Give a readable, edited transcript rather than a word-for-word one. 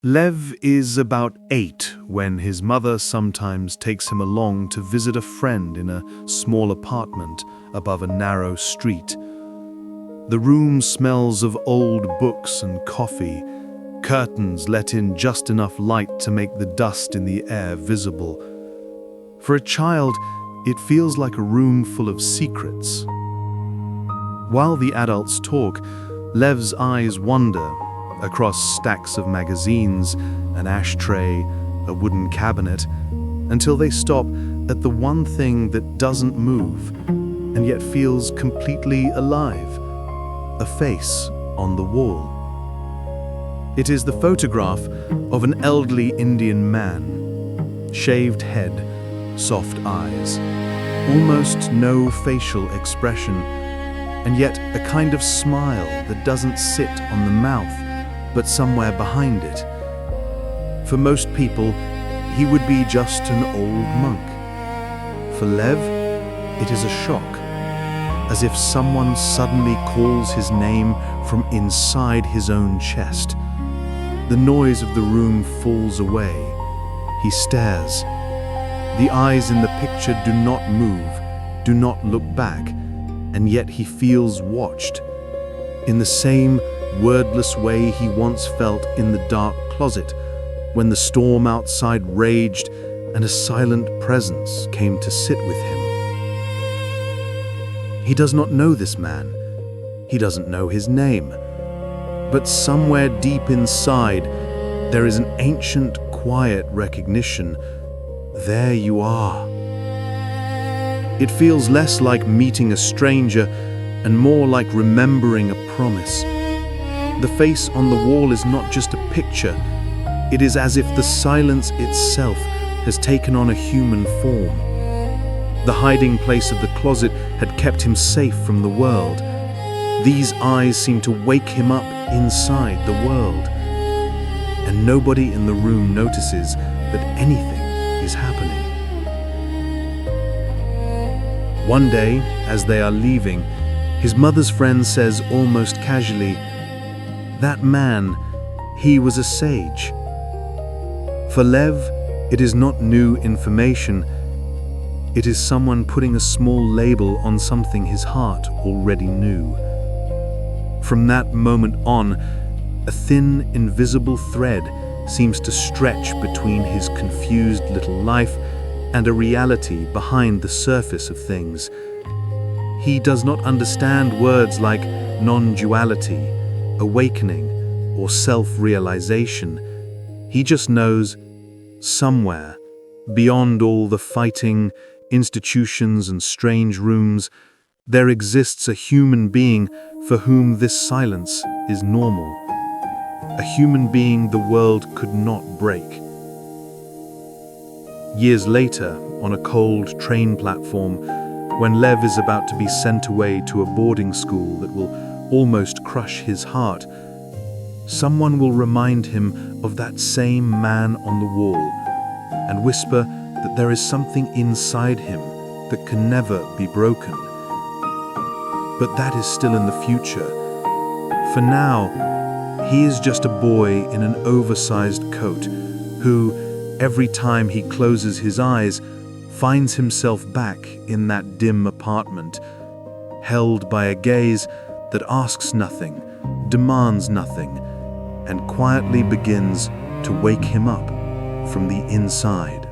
Lev is about 8 when his mother sometimes takes him along to visit a friend in a small apartment above a narrow street. The room smells of old books and coffee. Curtains let in just enough light to make the dust in the air visible. For a child, it feels like a room full of secrets. While the adults talk, Lev's eyes wander across stacks of magazines, an ashtray, a wooden cabinet, until they stop at the one thing that doesn't move and yet feels completely alive: a face on the wall. It is the photograph of an elderly Indian man. Shaved head, soft eyes, almost no facial expression, and yet a kind of smile that doesn't sit on the mouth, but somewhere behind it. For most people, he would be just an old monk. For Lev, it is a shock, as if someone suddenly calls his name from inside his own chest. The noise of the room falls away. He stares. The eyes in the picture do not move, do not look back, and yet he feels watched. In the same wordless way he once felt in the dark closet, when the storm outside raged and a silent presence came to sit with him. He does not know this man. He doesn't know his name. But somewhere deep inside, there is an ancient, quiet recognition. There you are. It feels less like meeting a stranger and more like remembering a promise. The face on the wall is not just a picture. It is as if the silence itself has taken on a human form. The hiding place of the closet had kept him safe from the world. These eyes seem to wake him up inside the world. And nobody in the room notices that anything is happening. One day, as they are leaving, his mother's friend says almost casually, "That man, he was a sage." For Lev, it is not new information. It is someone putting a small label on something his heart already knew. From that moment on, a thin, invisible thread seems to stretch between his confused little life and a reality behind the surface of things. He does not understand words like non-duality, awakening, or self-realization. He just knows, somewhere, beyond all the fighting, institutions and strange rooms, there exists a human being for whom this silence is normal. A human being the world could not break. Years later, on a cold train platform, when Lev is about to be sent away to a boarding school that will almost crush his heart, someone will remind him of that same man on the wall and whisper that there is something inside him that can never be broken. But that is still in the future. For now, he is just a boy in an oversized coat who, every time he closes his eyes, finds himself back in that dim apartment, held by a gaze that asks nothing, demands nothing, and quietly begins to wake him up from the inside.